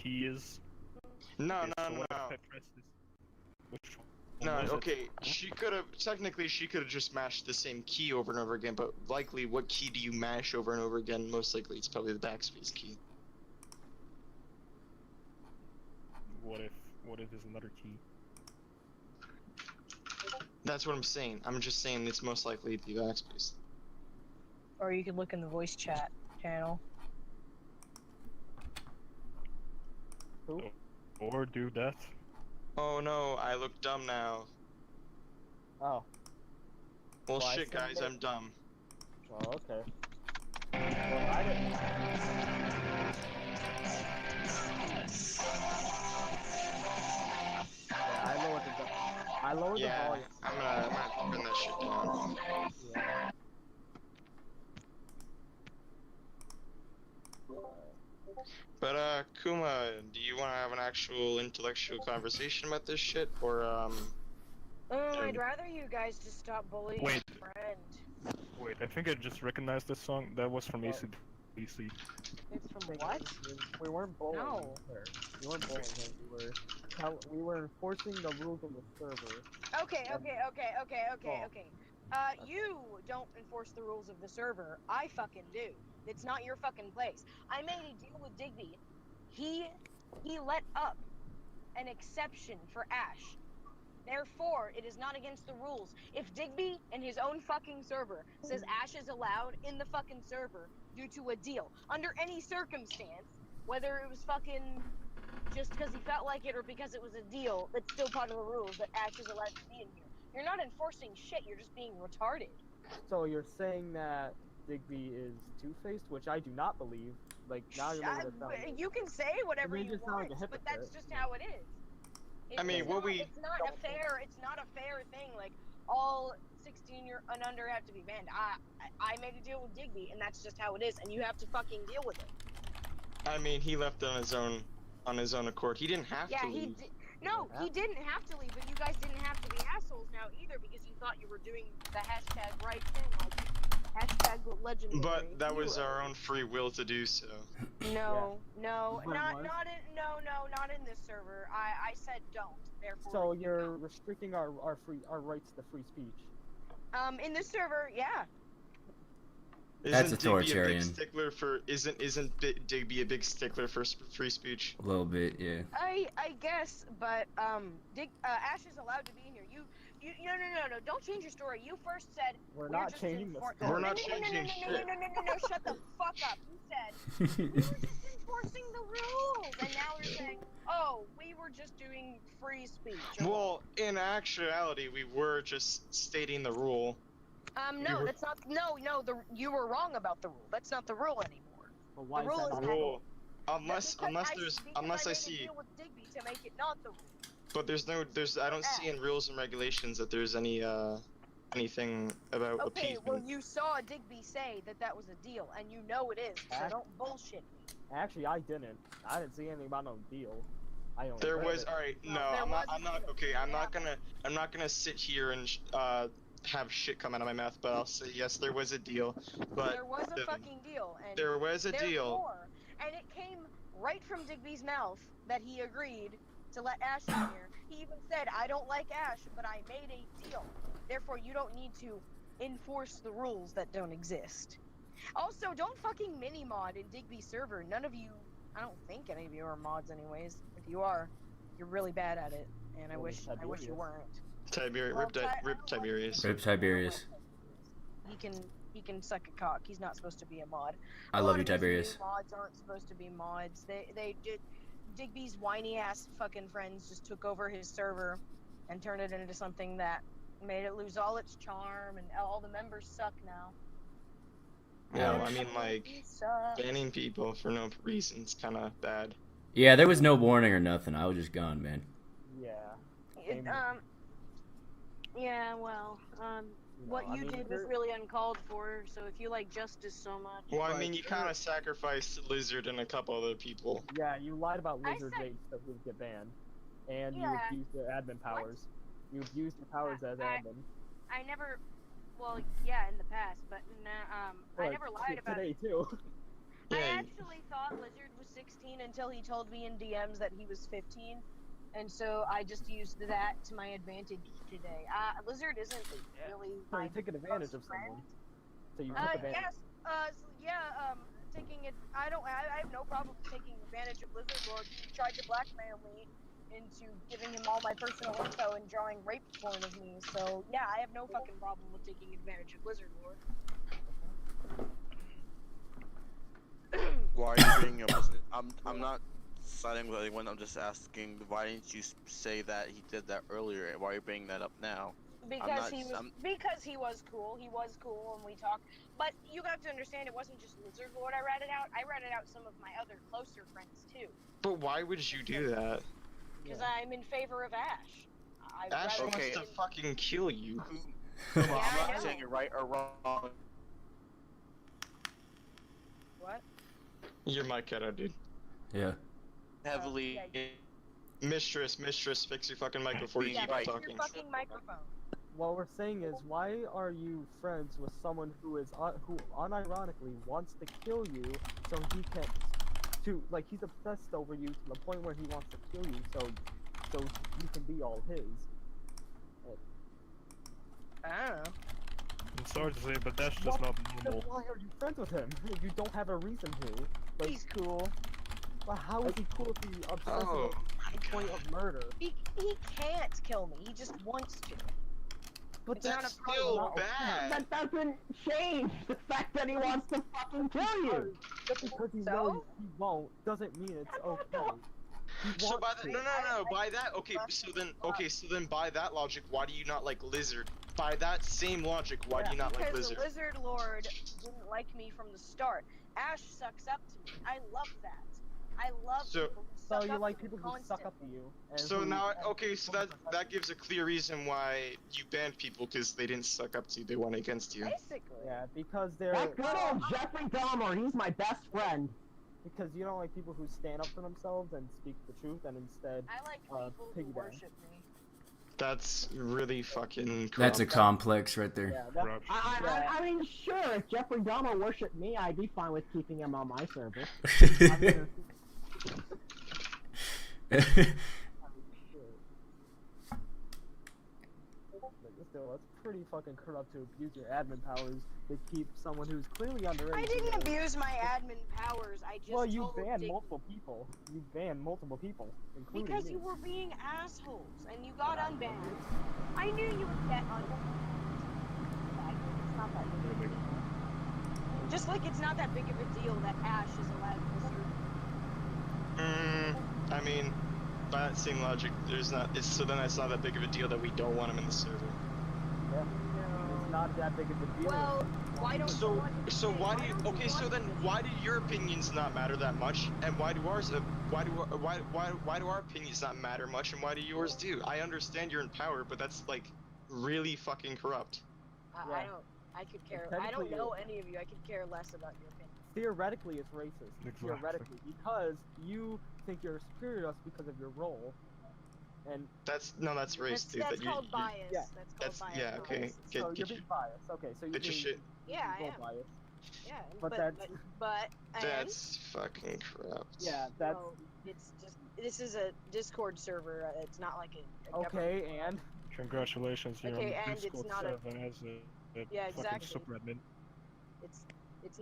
key is? No, Okay, no, so no, what if no. I press this? Which one No, was it? okay, technically she could have just mashed the same key over and over again, but likely what key do you mash over and over again? Most likely it's probably the backspace key. What if there's another key? That's what I'm saying. I'm just saying it's most likely the backspace. Or you can look in the voice chat channel. Who? Or do that. Oh no, I look dumb now. Oh. Well, Well, I shit, said guys, that- I'm dumb. Oh, okay. Well, I didn't. Yeah, I lowered the Yeah, volume. I'm gonna turn that shit down. Yeah. But Kuma, do you want to have an actual intellectual conversation about this shit, or I'd rather you guys just stop bullying Wait. my friend. Wait, I think I just recognized this song. That was from Oh. AC/DC. It's from Thing what? is, we weren't bullying No. her. We weren't bullying him. We were enforcing the rules of the server. Okay. Oh. You don't enforce the rules of the server. I fucking do. It's not your fucking place. I made a deal with Digby. He let up an exception for Ash. Therefore, it is not against the rules. If Digby in his own fucking server says Ash is allowed in the fucking server due to a deal, under any circumstance, whether it was fucking just because he felt like it or because it was a deal, that's still part of the rules that Ash is allowed to be in here. You're not enforcing shit, you're just being retarded. So you're saying that Digby is two-faced, which I do not believe. Like, now you're making it sound... You can say whatever You you just sound want, like a but that's hypocrite. just how it is. I mean, it's what not, we- it's not a fair thing. Like, all 16 and under have to be banned. I made a deal with Digby, and that's just how it is, and you have to fucking deal with it. I mean, he left on his own accord. He didn't have Yeah, to he leave. did. No, he didn't have to leave, but you guys didn't have to be assholes now either because you thought you were doing the hashtag right thing, like hashtag legendary. But that was hero. our own free will to do so. No, But not what? not in this server. I said don't. Therefore. So you you're don't. restricting our rights to free speech. In this server, yeah. That's Isn't authoritarian. Isn't Digby a big stickler for free speech? A little bit, yeah. I guess, but Ash is allowed to be in here. No, don't change your story. You first said We're not just changing the enfor- story. We're not No, changing shit. No, shut the fuck up. You said we were just enforcing the rules, and now you're saying, oh, we were just doing free speech. Well, in actuality, we were just stating the rule. No, that's not. No, you were wrong about the rule. That's not the rule anymore. But why The is rule that is not that- Rule. Unless Because I I made a see. deal with Digby to make it not the rule. But I don't see in rules and regulations that there's anything about Okay, appeasement. well, you saw Digby say that was a deal, and you know it is, so Ash- don't bullshit me. Actually, I didn't see anything about no deal. I only There read was it. alright. No, there I'm was not. a deal. Okay, I'm not Yeah. gonna sit here and have shit come out of my mouth. But I'll say yes, there was a deal. But There was a fucking deal, and there was a deal. therefore, and it came right from Digby's mouth that he agreed to let Ash in here. He even said, I don't like Ash, but I made a deal. Therefore, you don't need to enforce the rules that don't exist. Also, don't fucking mini-mod in Digby's server. None of you, I don't think any of you are mods anyways. If you are, you're really bad at it, and I Well, wish you Tiberius. weren't. Tiberius, Well, rip I don't like Tiberius. Rip Tiberius. He can suck a cock. He's not supposed to be a mod. I A love lot you, of these new Tiberius. Mods aren't supposed to be mods. They did. Digby's whiny ass fucking friends just took over his server and turned it into something that made it lose all its charm, and all the members suck now. Well, I mean, like, He sucks. banning people for no reason's kind of bad. Yeah, there was no warning or nothing. I was just gone, man. Yeah. It, yeah, well, what I you mean, did was really uncalled for, so if you like justice so much. Well, I Right, mean, you sure. kind of sacrificed Lizard and a couple other people. Yeah, you lied about I lizard said- rates that would get banned, and Yeah. you abused your admin powers. You abused your powers as admin. I never. Well, yeah, in the past, but I Like, never lied about today it. too. I Yeah. actually thought Lizard was 16 until he told me in DMs that he was 15, and so I just used that to my advantage today. Lizard isn't really So my you're taking advantage of close friend. someone. So you took advantage. Yes. Taking it. I have no problem taking advantage of Lizard Lord. He tried to blackmail me into giving him all my personal info and drawing rape porn of me. So yeah, I have no fucking problem with taking advantage of Lizard Lord. Why are you being I'm not siding with anyone, I'm just asking, why didn't you say that he did that earlier? Why are you bringing that up now? Because he was cool. He was cool and we talked. But you have to understand, it wasn't just Lizard Lord I ratted out. I ratted out some of my other closer friends too. But why would you do that? Because I'm in favor of Ash. Ash wants Okay. to fucking kill you. Well, Yeah, I'm I not know. saying you're right or wrong. What? Your mic cut out, dude. Yeah. Heavily. Mistress, fix your fucking mic before you Yeah, keep right. fix talking. your fucking microphone. What we're saying is, why are you friends with someone who unironically wants to kill you, so he can, he's obsessed over you to the point where he wants to kill you, so you can be all his. I don't know. I'm sorry to say, but that's just not Then normal. why are you friends with him if you don't have a reason to? Like, He's cool. well, how is he cool if he obsesses Oh, to the point of murder? He can't kill me. He just wants to. But It's not that's a problem. still not bad. That doesn't change the fact that he wants to fucking kill you. Just because he So? knows he won't doesn't mean it's okay. He So wants by the, to. no, by that, so then by that logic, why do you not like Lizard? By that same logic, why do you not like Because Lizard? the Lizard Lord didn't like me from the start. Ash sucks up to me. I love that. I love So- people who So suck you up like to me people who suck up to constantly. you. And So who- now, and okay, so who- that gives a clear reason why you banned people, because they didn't suck up to you, they went against you. Basically. Yeah, because they're That good old Jeffrey Dahmer, he's my best friend. because you don't like people who stand up for themselves and speak the truth, and instead I like people who piggyback. worship me. That's really fucking corrupt. That's a complex right there. yeah, that, Corruption. I mean, sure, if Jeffrey Dahmer worshipped me, I'd be fine with keeping him on my server. I'm gonna- But still, it's pretty fucking corrupt to abuse your admin powers to keep someone who's clearly underage. I didn't abuse my admin powers. I just Well, you told banned Dick- multiple people. You banned multiple people, including because me. you were being assholes and you got unbanned. I knew you would get unbanned. It's not that big of a deal. Just like it's not that big of a deal that Ash is allowed Lizard. I mean, by that same logic, so then that's not that big of a deal that we don't want him in the server. Yeah. It's not that big of a deal. Well, why don't So why do you, don't okay, so want then him? why do your opinions not matter that much, and why do ours, why do our opinions not matter much, and why do yours do? I understand you're in power, but that's like really fucking corrupt. I don't. I could care. I don't know any of you. I could care less about your opinion. Theoretically, it's racist. Exactly. Theoretically, because you think you're superior to us because of your role, and That's race, dude. That's that called bias. yeah. That's called bias. yeah, not okay. racist. Get so you're your- being biased. Okay, so you're get your being shit. Yeah, I role am. biased. Yeah, But that's- and That's fucking corrupt. Yeah, that's well, it's just this is a Discord server. It's not like a okay. government. And Congratulations, you're Okay, on and the it's Discord not a- server as a Yeah, fucking exactly. super admin. It's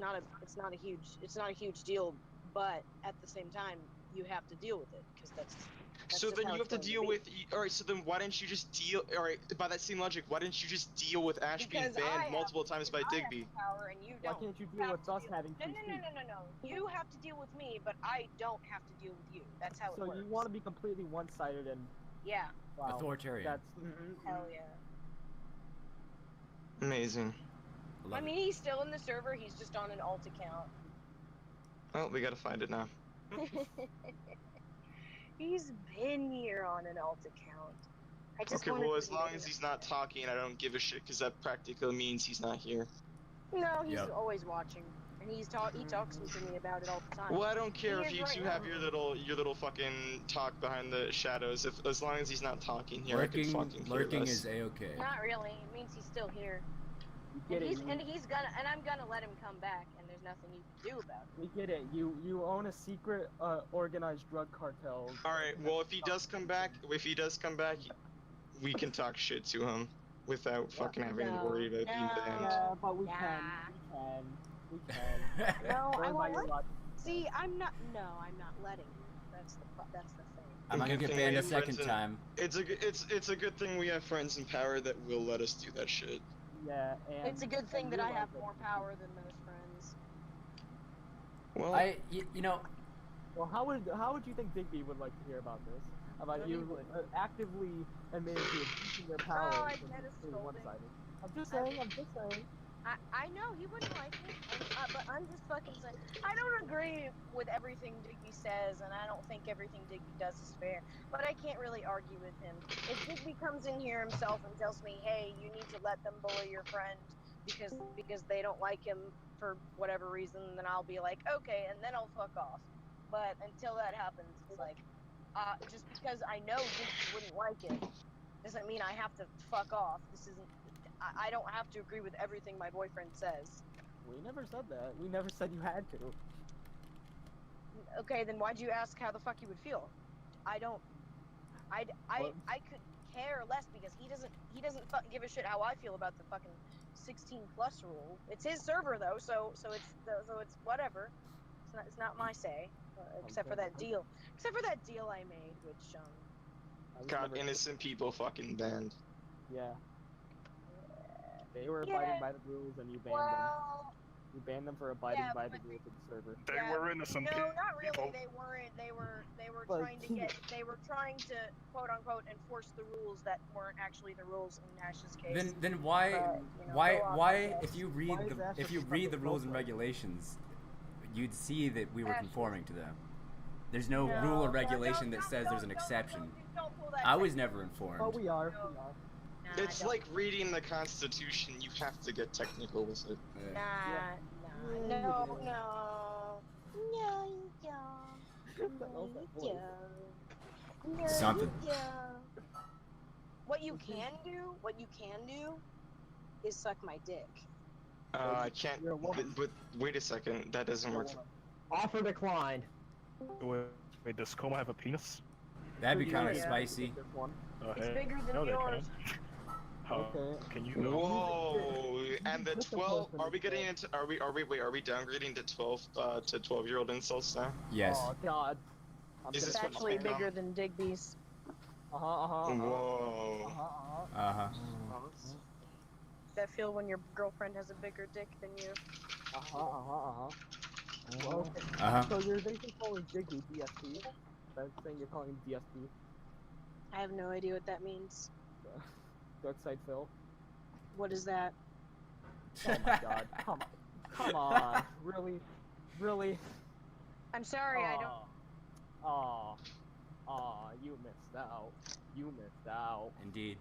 not a huge deal, but at the same time you have to deal with it because that's So just then how you have it's to going deal be. with. Alright, so then why didn't you just deal? Alright, by that same logic, why didn't you just deal with Ash being Because I banned have- multiple times by I have Digby? the power and you why don't. can't you You deal have with to us deal- having No, free no, speech? no. You have to deal with me, but I don't have to deal with you. That's how it So works. you want to be completely one-sided and Yeah. wow, Authoritarian. that's Hell yeah. Amazing. I mean, he's still in the server. He's just on an alt account. Well, we gotta find it now. He's been here on an alt account. I just Okay, wanted well, to as be long able as to- he's not talking, I don't give a shit, because that practically means he's not here. No, he's Yep. always watching, and he talks to me about it all the time. Well, I don't care if He is you right two now. have your little fucking talk behind the shadows. As long as he's not talking here, I Lurking, could fucking care lurking less. is a-okay. Not really. It means he's still here. get it. And I'm gonna let him come back, and there's nothing you can do about it. We get it. You own a secret organized drug cartel. All right. Well, if he does come back, we can talk shit to him without fucking having to worry about being banned. Yeah, but we Nah. can. We can. No, I Going by won't your let. logic. See, I'm not letting you. That's the thing. I'm not gonna Good get thing banned we a have second friends time. It's a good thing we have friends in power that will let us do that shit. Yeah, and It's a good thing and that I realize have that more you- power than most friends. Well, You know, Well, how would you think Digby would like to hear about this? About Well, you he would. actively admitting to abusing their power Oh, I and get a being scolding. one-sided. I'm just saying. I know he wouldn't like it, but I'm just fucking saying. I don't agree with everything Digby says, and I don't think everything Digby does is fair. But I can't really argue with him. If Digby comes in here himself and tells me, "Hey, you need to let them bully your friend because they don't like him for whatever reason," then I'll be like, "Okay," and then I'll fuck off. But until that happens, it's like, just because I know Digby wouldn't like it, doesn't mean I have to fuck off. This isn't. I don't have to agree with everything my boyfriend says. We never said that. We never said you had to. Okay, then why'd you ask how the fuck you would feel? I don't. I could care less because he doesn't give a shit how I feel about the fucking 16+ rule. It's his server though, so it's whatever. It's not my say, except for that deal. Except for that deal I made, which I was got never- innocent people fucking banned. Yeah. They were Yeah. abiding by the rules, and you banned them. well, You banned them for abiding Yeah, by the but- rules of the server. They Yeah, were innocent no, not really. people. They weren't. They were But they were trying to quote unquote enforce the rules that weren't actually the rules in Nash's case. then why But, you know, why go off, I why guess. if you Why read is Ash if you stuck read the with rules and Snowflake? regulations, you'd see that we were Ash conforming to them. There's no rule or regulation that says there's an exception. Don't pull that I was shit. never informed. But we are. No. We are. Nah, It's don't. like reading the Constitution. You have to get technical with it. Nah, Yeah, no, you do. no, no, you don't. That No, was you that voice. don't. No, Something. you don't. What you can do, is suck my dick. I can't. You're a woman. But wait a second. That doesn't work. Offer declined. Wait, does Kouma have a penis? That'd be So kind of yeah. spicy. This one. Oh, It's hey. bigger than No, they yours. can. How Okay. can you know? Whoa! And the Just a 12. person Are we is getting dead. into? Are we downgrading to 12-year-old insults now? Yes. Oh God. I'm Is It's this what actually it's become? bigger than Digby's. Whoa! Uh-huh. That feel when your girlfriend has a bigger dick than you. Well, Uh-huh. so you're basically calling Digby DSP. That's saying you're calling him DSP. I have no idea what that means. Dark Side Phil. What is that? Oh my God. Come on. Really? I'm sorry, I don't. Aw, you missed out. You missed out. Indeed.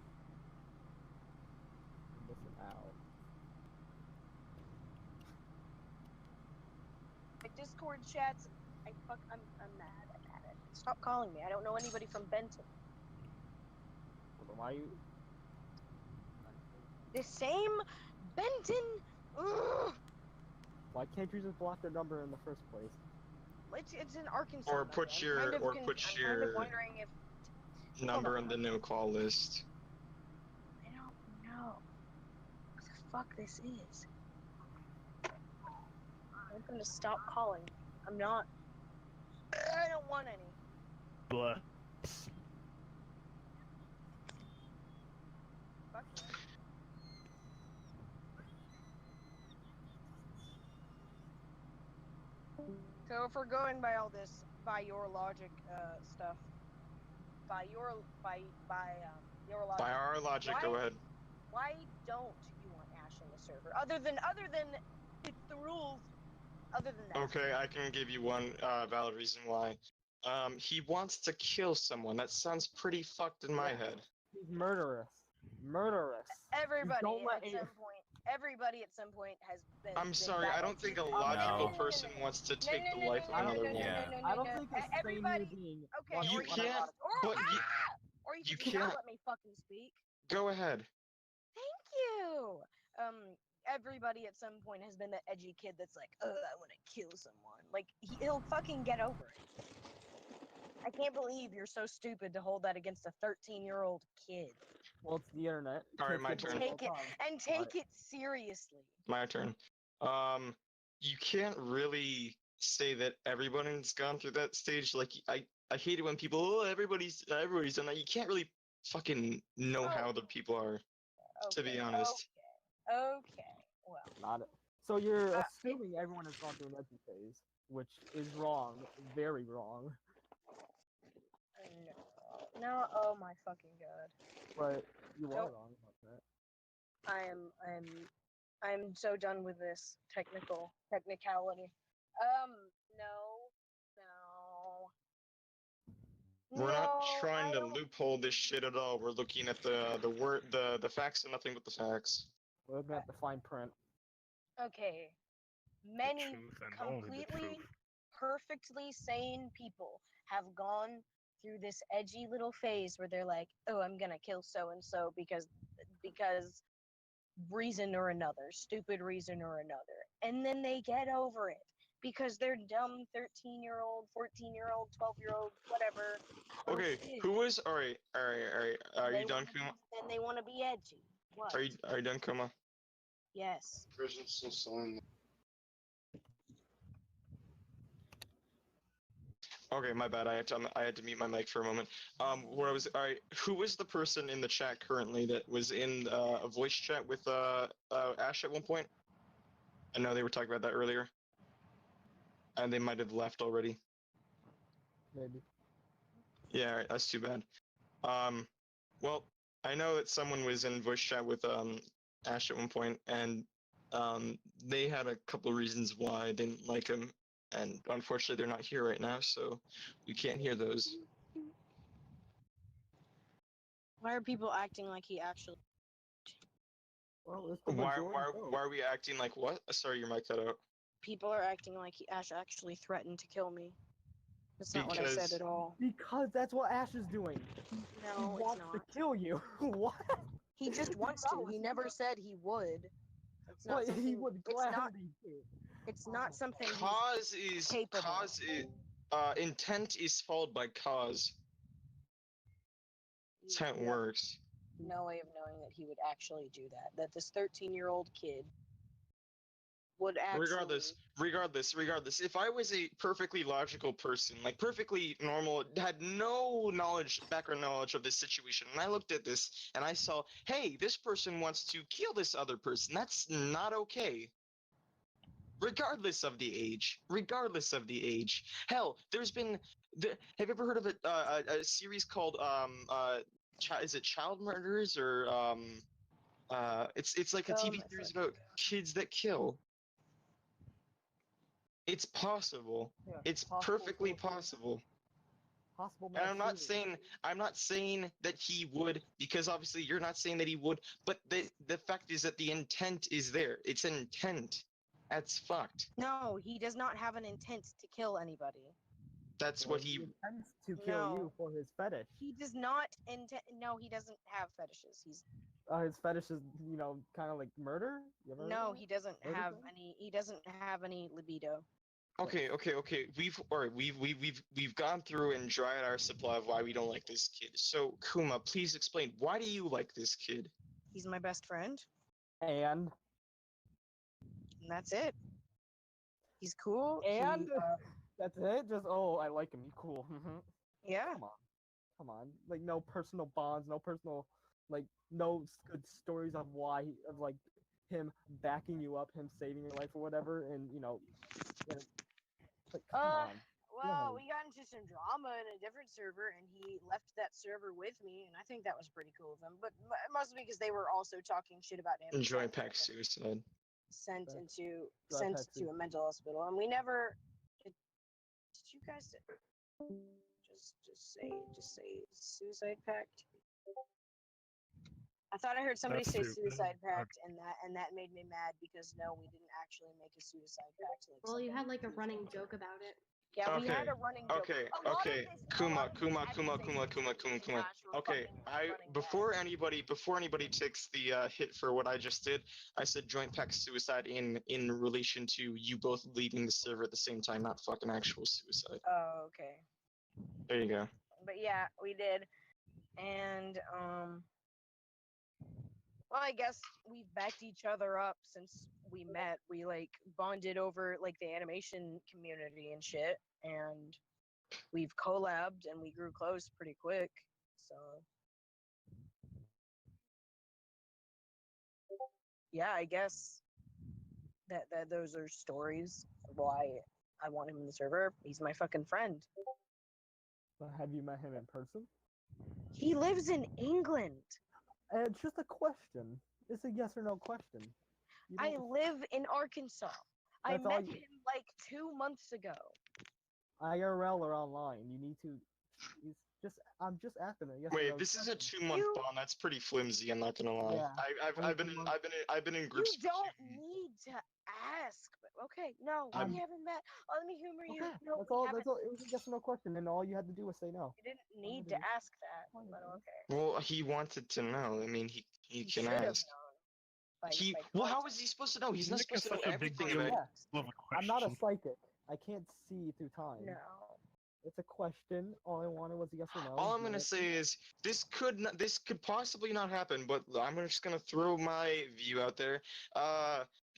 You're missing out. My Discord chats. I'm mad. I'm at it. Stop calling me. I don't know anybody from Benton. Well, then why you? The same Benton. Ugh. Why can't you just block their number in the first place? It's in Arkansas. Or number. put I'm your- kind of or con- put I'm your- kind of wondering if Number on the no-call list. I don't know what the fuck this is. I'm gonna stop calling. I'm not. I don't want any. Bless. Fuck you. So if we're going by all this, by your logic, stuff, by your logic. By our logic, go Why- ahead. Why don't you want Ash in the server? Other than it's the rules. Other than that. Okay, I can give you one valid reason why. He wants to kill someone. That sounds pretty fucked in my head. He's murderous. Murderous. Everybody don't let at some point. Everybody at some point has been. I'm been sorry, I don't think a battling- logical No. person wants to take the no, life of no, no, another no, no, woman. Yeah. no, no, I don't no, think a sane everybody. human being. Okay, wants You or to you can't, can, but you- or you you can not can't- let me fucking speak. Go ahead. Thank you. everybody at some point has been the edgy kid that's like, oh, I want to kill someone. Like, he'll fucking get over it. I can't believe you're so stupid to hold that against a 13-year-old kid. Well, it's the internet. Alright, my Kids turn. do it all the And time. take it seriously. My turn. You can't really say that everyone's gone through that stage. Like, I hate it when people, oh, everybody's done that. You can't really fucking know how other people are, to be honest. Okay. Well, Not it. So you're assuming everyone has gone through an edgy phase, which is wrong, very wrong. no. Oh my fucking god. But you are Nope. wrong about that. I'm so done with this technicality. No. We're not No, trying I to don't- loophole this shit at all. We're looking at the facts and nothing but the facts. We're looking at the fine print. Okay. Many truth and only the completely truth. perfectly sane people have gone through this edgy little phase where they're like, "Oh, I'm gonna kill so and so because reason or another, stupid reason or another," and then they get over it because they're dumb 13-year-old, 14-year-old, 12-year-old, whatever. Okay, kids. who was? All right. Are you done, Kuma? And they want to be edgy. What? Are you done, Kuma? Yes. Prison's still selling. Okay, my bad. I had to mute my mic for a moment. Where I was, all right. Who was the person in the chat currently that was in a voice chat with Ash at one point? I know they were talking about that earlier, and they might have left already. Maybe. Yeah, all right, that's too bad. Well, I know that someone was in voice chat with Ash at one point, and they had a couple of reasons why I didn't like him. And unfortunately, they're not here right now, so we can't hear those. Why are people acting like he actually? Well, it's the Why majority vote. are we acting like what? Sorry, your mic cut out. People are acting like Ash actually threatened to kill me. That's not what I Because- said at all. Because that's what Ash is doing. He No, it's wants not. to kill you. What? He just wants to. He never said he would. It's not But something. he would It's gladly not. do. It's not something. he's Cause capable. intent is followed by cause. That's how it Yeah. works. No way of knowing that he would actually do that. That this 13-year-old kid would actually. Regardless, if I was a perfectly logical person, like perfectly normal, had no background knowledge of this situation, and I looked at this and I saw, hey, this person wants to kill this other person, that's not okay. Regardless of the age. Hell, there's been, have you ever heard of a series called, is it Child Murderers, or, it's like a TV series about kids that kill. It's possible. Yeah, It's possible perfectly suicide. possible. Possible. And I'm not mass saying that he would, because obviously you're not saying that he would, but the fact is that the intent is there. It's an intent. That's fucked. No, he does not have an intent to kill anybody. That's shooting. what he intends to kill you No. for his fetish. He does not intend. No, he doesn't have fetishes. His fetish is, kind of like murder. You ever heard of No, that? he doesn't Murder have thing? any. He doesn't have any libido. Okay. We've gone through and dried our supply of why we don't like this kid. So Kuma, please explain, why do you like this kid? He's my best friend, And and that's it. He's cool. And? That's it. Just I like him. He's cool. Yeah. Come on. Like no personal bonds, no personal, no good stories of him backing you up, him saving your life or whatever, and come on. Well, Yeah. we got into some drama in a different server, and he left that server with me, and I think that was pretty cool of him. But mostly because they were also talking shit about him. Enjoy pack suicide. Sent Right. into Drive sent taxi. to a mental hospital, and we never. Did you guys just say suicide pact? I thought I heard somebody That's say true. suicide pact, and that made me mad because no, we didn't actually make a suicide pact. Well, you had like a years running ago. joke about it. Yeah, we had Okay, a running joke. okay, A lot of okay. this- a Kuma, lot of these Kuma. accusations against Ash were Okay, fucking I running before bad. anybody takes the hit for what I just did, I said joint pack suicide in relation to you both leaving the server at the same time, not fucking actual suicide. Oh, okay. There you go. But yeah, we did. And well, I guess we've backed each other up since we met. We like bonded over like the animation community and shit, and we've collabed and we grew close pretty quick. So yeah, I guess that those are stories of why I want him in the server. He's my fucking friend. But have you met him in person? He lives in England. It's just a question. It's a yes or no question. You I don't- live in Arkansas. I That's all met you- him like 2 months ago. IRL or online. You need to. I'm just asking it. Yes or Wait, no this is a question. 2-month You- bond. That's pretty flimsy. I'm not gonna lie. Yeah, I've been in You groups. don't need to ask. But okay, no, I'm- we haven't met. Oh, let me humor you. Okay, No, that's we all. haven't. That's all. It was a yes or no question, and all you had to do was say no. You didn't need it to is. ask that. Fine, But it is. okay. Well, he wanted to know. I mean, he You can should have ask. known. By Well, how context. is he supposed to know? He's not Making supposed to know such a big everything deal. about it. Yeah, Love a I'm not a question. psychic. I can't see through time. No. It's a question. All I wanted was a yes or no. All I'm You gonna answered say no. is this could possibly not happen, but I'm just gonna throw my view out there.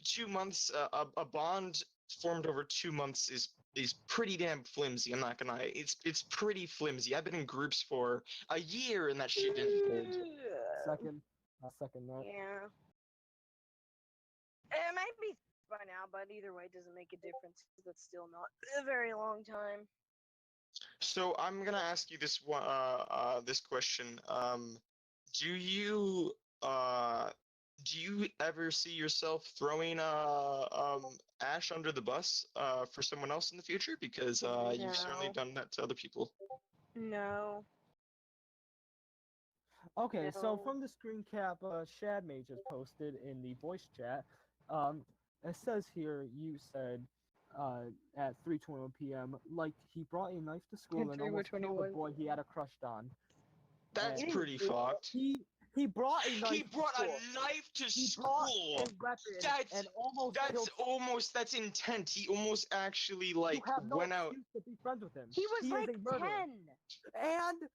2 months, a bond formed over 2 months is pretty damn flimsy. I'm not gonna lie. It's pretty flimsy. I've been in groups for a year and that shit didn't hold. Second. I'll second that. Yeah. It might be by now, but either way, it doesn't make a difference. That's still not a very long time. So I'm gonna ask you this one, this question. Do you ever see yourself throwing Ash under the bus for someone else in the future? Because you've certainly No. done that to other people. No. Okay, so No. from the screen cap Shad Mage has posted in the voice chat, it says here you said at 3:21 p.m. like he brought a knife to school and almost killed a 3:21. boy he had a crush on. That's And pretty fucked. he brought a knife. He brought to a school. knife to He brought school. a weapon That's and almost killed. that's intent. He almost actually like you have no went out. excuse to be friends with him. He was is like a murderer. 10. And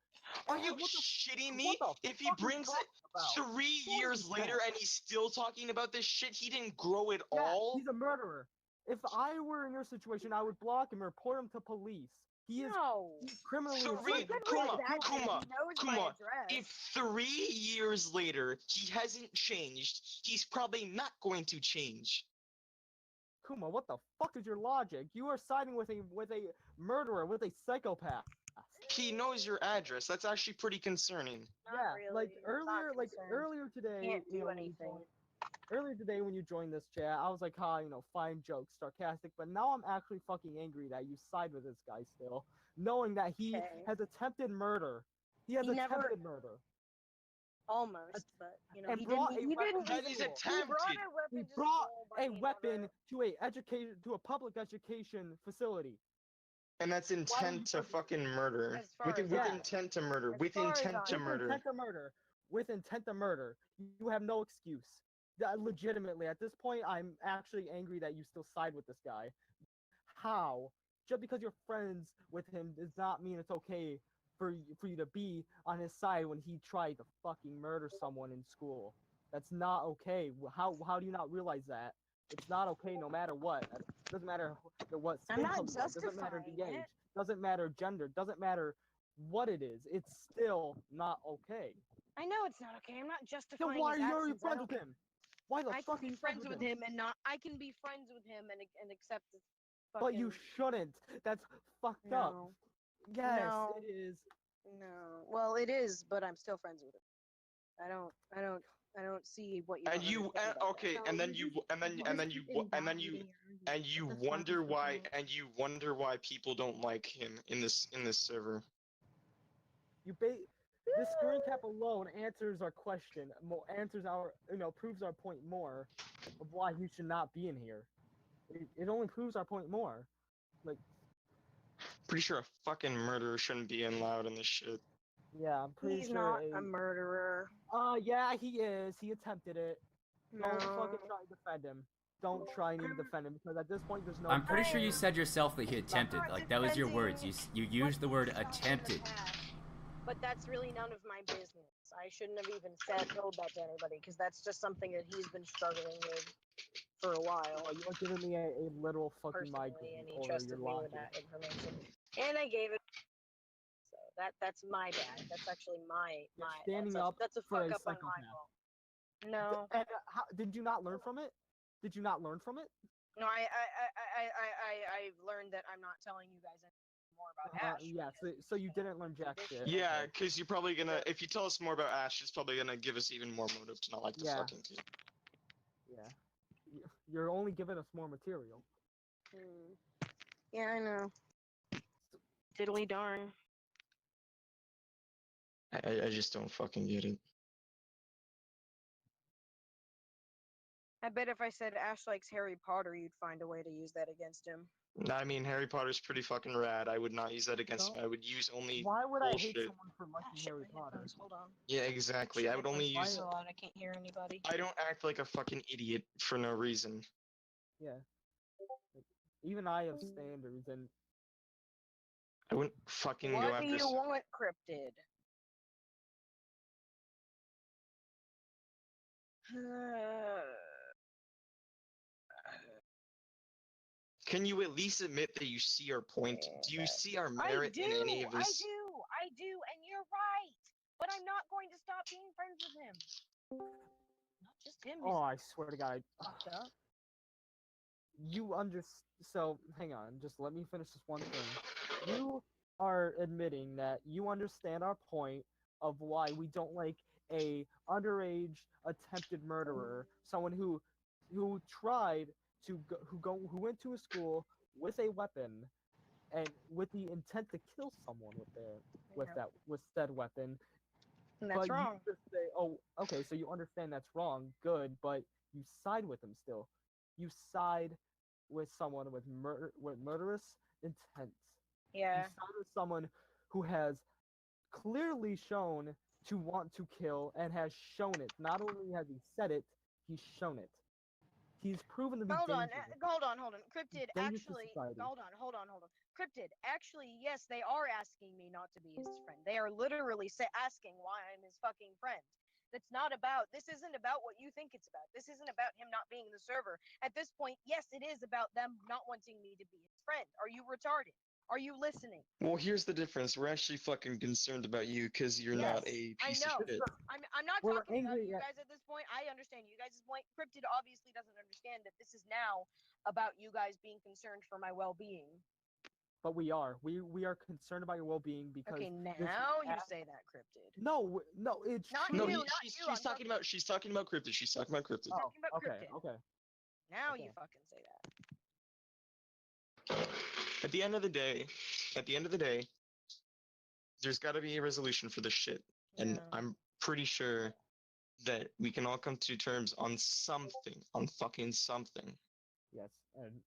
Are and you what the shitting me? what the If he fuck are you brings it talking about? 3 What years is later that? and he's still talking about this shit, he didn't grow at Yeah, all. he's a murderer. If I were in your situation, I would block him or report him to police. He is No. criminally Three- insane. Kuma, He knows my Kuma, address. If 3 years later he hasn't changed, he's probably not going to change. Kuma, what the fuck is your logic? You are siding with a murderer, with a psychopath. He knows your address. That's actually pretty concerning. Not Yeah, really. like I'm not concerned. earlier today, Can't you do know, when you anything. earlier today when you joined this chat, I was like, fine jokes, sarcastic, but now I'm actually fucking angry that you side with this guy still, knowing that he Okay. has attempted murder. He has He never- attempted murder. Almost, but you know, And he brought didn't. a He weapon didn't. to That is He attempted. brought a He weapon to brought school, but a he weapon never- to a public education facility. And that's intent to fucking murder. As far With as I- intent to murder. as With far as intent I to know. murder. With intent to murder. You have no excuse. Legitimately, at this point, I'm actually angry that you still side with this guy. How? Just because you're friends with him does not mean it's okay for you to be on his side when he tried to fucking murder someone in school. That's not okay. How do you not realize that? It's not okay no matter what. It doesn't matter what I'm skin not color you are, doesn't matter the justifying age, it. doesn't matter gender, doesn't matter what it is. It's still not okay. I know it's not okay. I'm not justifying. Then why his are you actions. I friends don't- with him? Why the I fuck can are be you friends with him and not. I can be friends with him and accept this. But you shouldn't. That's fucked up. No. Yes, No. it is. No. Well, it is, but I'm still friends with him. I don't see what you. And don't you understand about okay, that. and then you wonder why people don't like him in this server. This screen cap alone answers our question, proves our point more of why he should not be in here. It only proves our point more. Like, Pretty sure a fucking murderer shouldn't be allowed in this shit. Yeah, I'm pretty He's sure. not a murderer. Yeah, he is. He attempted it. Don't No. fucking try to defend him. Don't try and even defend him because at this point there's no. I'm pretty sure you said yourself that he attempted. Like that was your words. You used the word attempted. But that's really none of my business. I shouldn't have even told that to anybody because that's just something that he's been struggling with for a while. Oh, you're giving me a literal fucking Personally, migraine and he over trusted your me logic. with that information, and I gave it. So that's my bad. That's actually my You're my. standing that's up that's a for fuck a up on my psychopath. fault. No, And did you not learn from it? Did you not learn from it? no, I've learned that I'm not telling you guys any more about Ash. Yeah, so you didn't learn jack shit. Yeah, Okay. because you're probably gonna. If you tell us more about Ash, it's probably gonna give us even more motive to not like the Yeah. fucking team. Yeah. You're only giving us more material. Yeah, I know. Diddly darn. I just don't fucking get it. I bet if I said Ash likes Harry Potter, you'd find a way to use that against him. I mean, Harry Potter's pretty fucking rad. I would not use that against him. I would use only Why would I hate bullshit. someone for liking Shit, Harry my Potter? headphones, hold on. Yeah, exactly. I would only Headphones use. so loud I can't hear anybody. I don't act like a fucking idiot for no reason. Yeah. Even I have standards, and I wouldn't fucking go What after. do you want, Cryptid? Can you at least admit that you see our point? Do you see our I merit do, in any of this? I do, and you're right. But I'm not going to stop being friends with him. Not just him. oh, I swear to God, Fucked up. you So hang on, just let me finish this one thing. You are admitting that you understand our point of why we don't like a underage attempted murderer, someone who tried to who went to a school with a weapon and with the intent to kill someone with said weapon. And that's but wrong. You just say, oh, okay, so you understand that's wrong, good, but you side with him still. You side with someone with murderous intent. Yeah. You side with someone who has clearly shown to want to kill and has shown it. Not only has he said it, he's shown it. He's proven to be Hold on, dangerous. hold on. Cryptid, Dangerous to actually, society. hold on. Cryptid, actually, yes, they are asking me not to be his friend. They are literally asking why I'm his fucking friend. This isn't about what you think it's about. This isn't about him not being in the server. At this point, yes, it is about them not wanting me to be his friend. Are you retarded? Are you listening? Well, here's the difference. We're actually fucking concerned about you because you're not a I piece know. of shit. I'm not We're talking about angry you at- guys at this point. I understand you guys' point. Cryptid obviously doesn't understand that this is now about you guys being concerned for my well-being. But we are. We are concerned about your well-being because. Okay, this- now you say that, Cryptid. No, it's Not true. No, you, he- not she's, you, she's I'm talking about she's talking about cryptid. She's talking about cryptid. Oh, talking about okay, Cryptid. okay. Now Okay. you fucking say that. At the end of the day, there's got to be a resolution for this shit, and Yeah. I'm pretty sure that we can all come to terms on something, on fucking something. Yes, and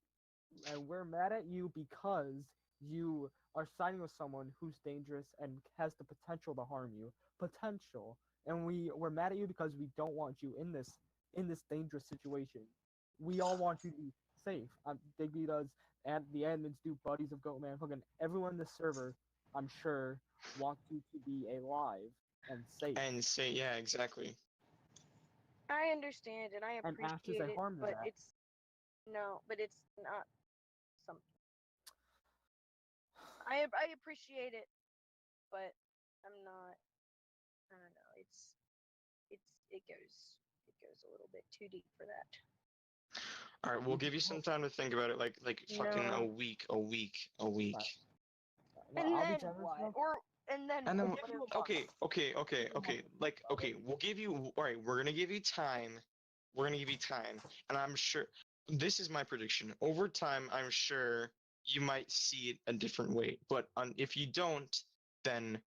we're mad at you because you are siding with someone who's dangerous and has the potential to harm you. Potential. And we're mad at you because we don't want you in this dangerous situation. We all want you to be safe. Digby does, and the admins do, buddies of Goatman, fucking everyone in the server, I'm sure, wants you to be alive and safe. And say, yeah, exactly. I understand and I And Ash is appreciate a it, harm to but that. it's not something. I appreciate it, but I'm not. I don't know. It goes a little bit too deep for that. All right, we'll give you some time to think about it, like fucking No. a week. Well, And I'll be then generous what? enough- And then And then, what? okay. Like, okay, we'll give you. All right, we're gonna give you time. And I'm sure. This is my prediction. Over time, I'm sure you might see it a different way. But if you don't, then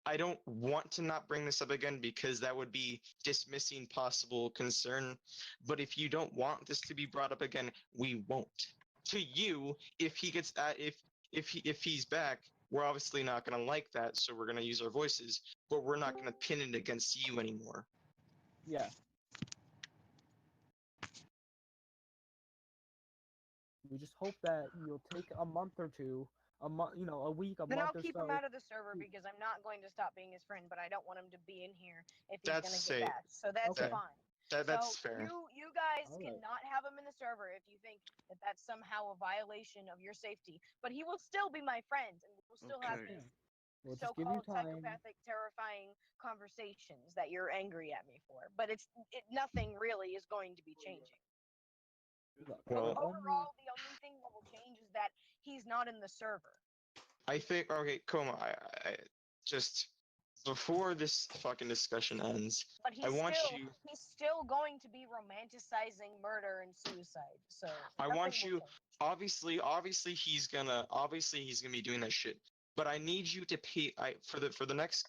I don't want to not bring this up again because that would be dismissing possible concern. But if you don't want this to be brought up again, we won't. To you, if he gets if if he's back, we're obviously not gonna like that, so we're gonna use our voices, but we're not gonna pin it against you anymore. Yeah. We just hope that you'll take a month or two, a month, a week, a Then month I'll or keep so. him out of the server because I'm not going to stop being his friend, but I don't want him to be in here if he's That's gonna safe. get bashed. So that's Okay. fine. That's So fair. you guys Alright. cannot have him in the server if you think that that's somehow a violation of your safety. But he will still be my friend, and we'll still have Okay. these We'll just give you so-called time. psychopathic, terrifying conversations that you're angry at me for. But nothing really is going to be changing. Look, Well- Overall, the only thing that will change is that he's not in the server. I think okay, Kouma, I just before this fucking discussion ends, But he's I want still you he's still going to be romanticizing murder and suicide. So I nothing want will you change. obviously he's gonna be doing that shit. But I need you to pay for the next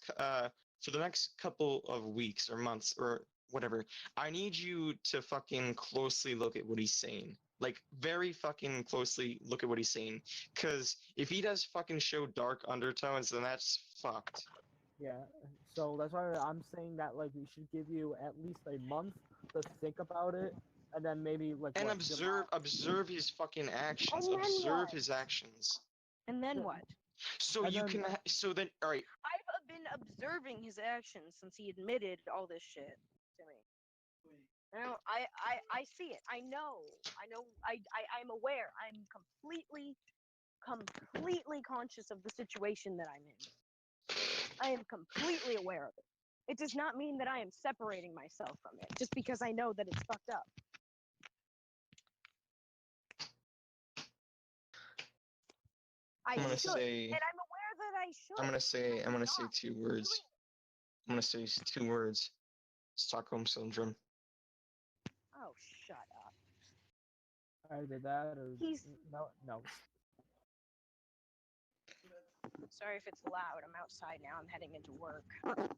couple of weeks or months or whatever. I need you to fucking closely look at what he's saying. Like very fucking closely look at what he's saying. Cause if he does fucking show dark undertones, then that's fucked. Yeah. So that's why I'm saying that like we should give you at least a month to think about it, and then maybe like And what, observe his fucking actions. And then Observe what? his actions. And then Yeah. what? So And you then- can so then all right. I've been observing his actions since he admitted all this shit to me. Now I see it. I'm aware. I'm completely conscious of the situation that I'm in. I am completely aware of it. It does not mean that I am separating myself from it just because I know that it's fucked up. I I'm gonna should, say and I'm aware that I should. I'm gonna say two words. I'm gonna say two words. Stockholm syndrome. Oh, shut up. either that or He's- no. Sorry if it's loud. I'm outside now. I'm heading into work,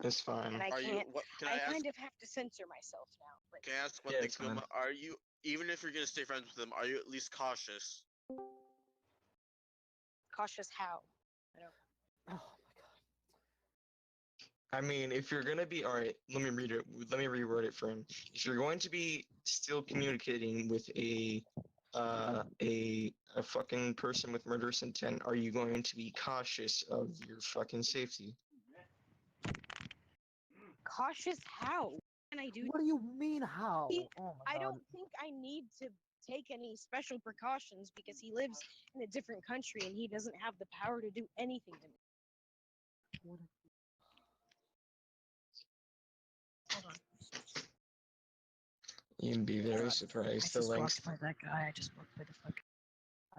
It's fine. and I Are you? can't. What can I I ask? kind of have to censor myself now. But Can I ask one Yeah, thing, it's fine. Kuma? Are you, even if you're gonna stay friends with them, are you at least cautious? cautious how? Oh my god. I mean, if you're gonna be all right, let me read it. Let me reword it for him. If you're going to be still communicating with a fucking person with murderous intent, are you going to be cautious of your fucking safety? Cautious how? What can I do? What do you mean how? He- Oh my I god. don't think I need to take any special precautions because he lives in a different country and he doesn't have the power to do anything to me. What Hold on. You'd be very surprised the lengths by that guy. I just walked by the fucking